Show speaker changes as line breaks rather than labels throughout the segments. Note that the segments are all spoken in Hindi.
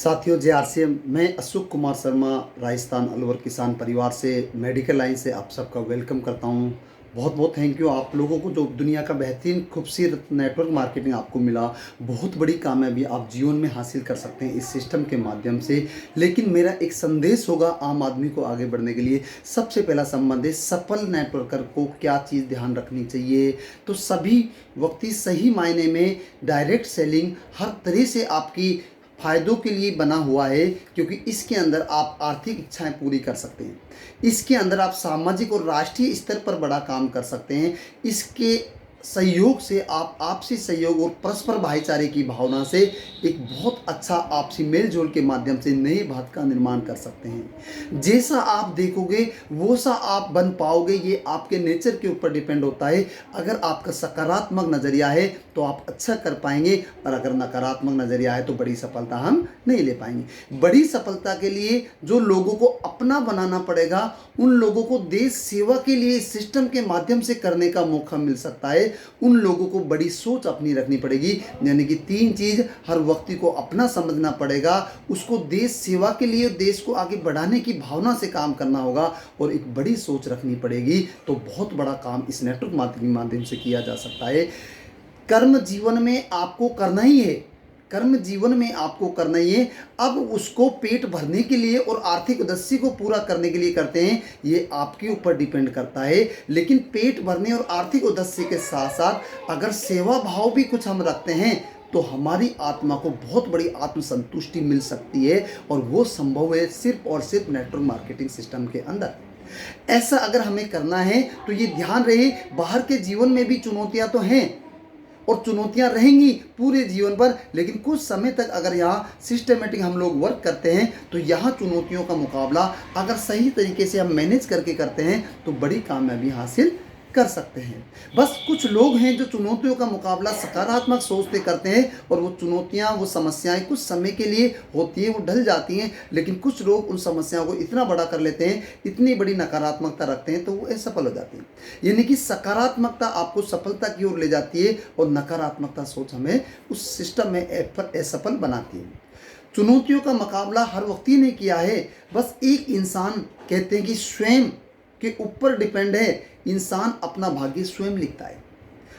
साथियों, जेआरसीएम मैं अशोक कुमार शर्मा राजस्थान अलवर किसान परिवार से मेडिकल लाइन से आप सबका वेलकम करता हूं। बहुत बहुत थैंक यू आप लोगों को जो दुनिया का बेहतरीन खूबसूरत नेटवर्क मार्केटिंग आपको मिला। बहुत बड़ी कामयाबी आप जीवन में हासिल कर सकते हैं इस सिस्टम के माध्यम से। लेकिन मेरा एक संदेश होगा आम आदमी को आगे बढ़ने के लिए। सबसे पहला संबंध सफल नेटवर्कर को क्या चीज़ ध्यान रखनी चाहिए। तो सभी व्यक्ति सही मायने में डायरेक्ट सेलिंग हर तरह से आपकी फ़ायदों के लिए बना हुआ है, क्योंकि इसके अंदर आप आर्थिक इच्छाएं पूरी कर सकते हैं। इसके अंदर आप सामाजिक और राष्ट्रीय स्तर पर बड़ा काम कर सकते हैं। इसके सहयोग से आप आपसी सहयोग और परस्पर भाईचारे की भावना से एक बहुत अच्छा आपसी मेल जोल के माध्यम से नए भारत का निर्माण कर सकते हैं। जैसा आप देखोगे वो सा आप बन पाओगे, ये आपके नेचर के ऊपर डिपेंड होता है। अगर आपका सकारात्मक नज़रिया है तो आप अच्छा कर पाएंगे, और अगर नकारात्मक नज़रिया है तो बड़ी सफलता हम नहीं ले पाएंगे। बड़ी सफलता के लिए जो लोगों को अपना बनाना पड़ेगा, उन लोगों को देश सेवा के लिए इस सिस्टम के माध्यम से करने का मौका मिल सकता है। उन लोगों को बड़ी सोच अपनी रखनी पड़ेगी, यानी कि 3 चीज़ हर व्यक्ति को अपना समझना पड़ेगा। उसको देश सेवा के लिए देश को आगे बढ़ाने की भावना से काम करना होगा और एक बड़ी सोच रखनी पड़ेगी। तो बहुत बड़ा काम इस नेटवर्क मार्केटिंग के माध्यम से किया जा सकता है। कर्म जीवन में आपको करना ही है, कर्म जीवन में आपको करना ही है। अब उसको पेट भरने के लिए और आर्थिक उद्देश्य को पूरा करने के लिए करते हैं, ये आपके ऊपर डिपेंड करता है। लेकिन पेट भरने और आर्थिक उद्देश्य के साथ साथ अगर सेवा भाव भी कुछ हम रखते हैं तो हमारी आत्मा को बहुत बड़ी आत्मसंतुष्टि मिल सकती है, और वो संभव है सिर्फ और सिर्फ नेटवर्क मार्केटिंग सिस्टम के अंदर। ऐसा अगर हमें करना है तो ये ध्यान रहे, बाहर के जीवन में भी चुनौतियां तो हैं और चुनौतियां रहेंगी पूरे जीवन पर, लेकिन कुछ समय तक अगर यहाँ सिस्टमेटिक हम लोग वर्क करते हैं तो यहाँ चुनौतियों का मुकाबला अगर सही तरीके से हम मैनेज करके करते हैं तो बड़ी कामयाबी हासिल कर सकते हैं। बस कुछ लोग हैं जो चुनौतियों का मुकाबला सकारात्मक सोच से करते हैं, और वो चुनौतियां वो समस्याएं कुछ समय के लिए होती हैं, वो ढल जाती हैं। लेकिन कुछ लोग उन समस्याओं को इतना बड़ा कर लेते हैं, इतनी बड़ी नकारात्मकता रखते हैं, तो वो असफल हो जाती हैं। यानी कि सकारात्मकता आपको सफलता की ओर ले जाती है और नकारात्मकता सोच हमें उस सिस्टम में असफल बनाती है। चुनौतियों का मुकाबला हर व्यक्ति ने किया है। बस एक इंसान कहते हैं कि स्वयं के ऊपर डिपेंड है। इंसान अपना भाग्य स्वयं लिखता है।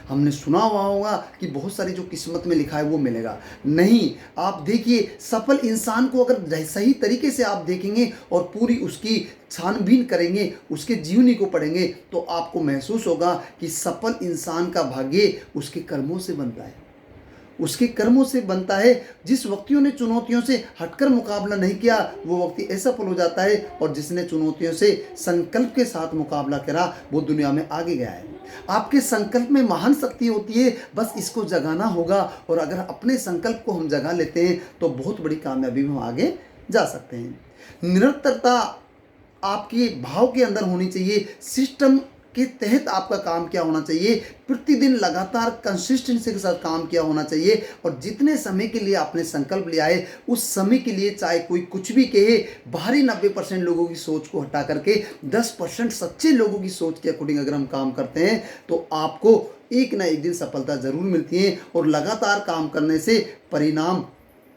हमने सुना हुआ होगा कि बहुत सारी जो किस्मत में लिखा है वो मिलेगा, नहीं। आप देखिए, सफल इंसान को अगर सही तरीके से आप देखेंगे और पूरी उसकी छानबीन करेंगे, उसके जीवनी को पढ़ेंगे, तो आपको महसूस होगा कि सफल इंसान का भाग्य उसके कर्मों से बनता है, उसके कर्मों से बनता है। जिस व्यक्तियों ने चुनौतियों से हटकर मुकाबला नहीं किया वो व्यक्ति असफल हो जाता है, और जिसने चुनौतियों से संकल्प के साथ मुकाबला करा वो दुनिया में आगे गया है। आपके संकल्प में महान शक्ति होती है, बस इसको जगाना होगा। और अगर अपने संकल्प को हम जगा लेते हैं तो बहुत बड़ी कामयाबी में हम आगे जा सकते हैं। निरंतरता आपके भाव के अंदर होनी चाहिए। सिस्टम के तहत आपका काम क्या होना चाहिए, प्रतिदिन लगातार कंसिस्टेंसी के साथ काम किया होना चाहिए। और जितने समय के लिए आपने संकल्प लिया है उस समय के लिए चाहे कोई कुछ भी कहे, बाहरी 90% लोगों की सोच को हटा करके 10% सच्चे लोगों की सोच के अकॉर्डिंग अगर हम काम करते हैं तो आपको एक ना एक दिन सफलता जरूर मिलती है। और लगातार काम करने से परिणाम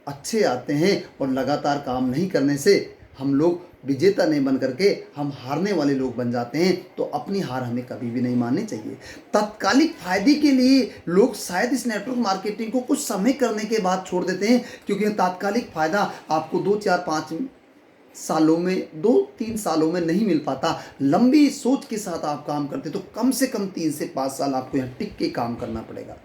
अच्छे आते हैं, और लगातार काम नहीं करने से हम लोग विजेता नहीं बन करके हम हारने वाले लोग बन जाते हैं। तो अपनी हार हमें कभी भी नहीं माननी चाहिए। तात्कालिक फायदे के लिए लोग शायद इस नेटवर्क मार्केटिंग को कुछ समय करने के बाद छोड़ देते हैं, क्योंकि तात्कालिक फायदा आपको 2 4 5 सालों में 2-3 सालों में नहीं मिल पाता। लंबी सोच के साथ आप काम करते तो कम से कम 3 से 5 साल आपको यहाँ टिक के काम करना पड़ेगा।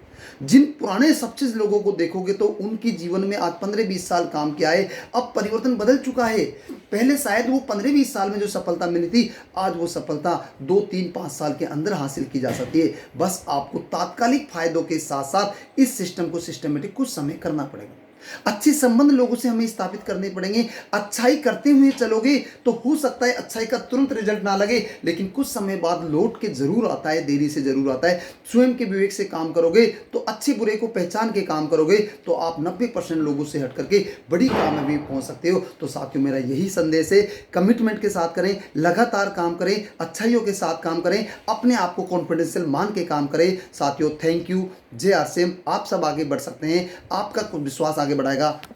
जिन पुराने सक्सेस लोगों को देखोगे तो उनकी जीवन में आज 15-20 साल काम किया है, अब परिवर्तन बदल चुका है। पहले शायद वो 15-20 साल में जो सफलता मिली थी, आज वो सफलता 2-3-5 साल के अंदर हासिल की जा सकती है। बस आपको तात्कालिक फायदों के साथ साथ इस सिस्टम को सिस्टमेटिक कुछ समय करना पड़ेगा। अच्छे संबंध लोगों से हमें स्थापित करने पड़ेंगे। अच्छाई करते हुए चलोगे तो हो सकता है अच्छाई का तुरंत रिजल्ट ना लगे, लेकिन कुछ समय बाद लौट के जरूर आता है, देरी से जरूर आता है। स्वयं के विवेक से काम करोगे तो अच्छे बुरे को पहचान के काम करोगे तो आप 90% लोगों से हट करके बड़ी कामयाबी पहुंच सकते हो। तो साथियों, मेरा यही संदेश है, कमिटमेंट के साथ करें, लगातार काम करें, अच्छाइयों के साथ काम करें, अपने आप को कॉन्फिडेंशियल मान के काम करें। साथियों, थैंक यू। जेआरसीएम, आप सब आगे बढ़ सकते हैं, आपका विश्वास आगे बढ़ाएगा।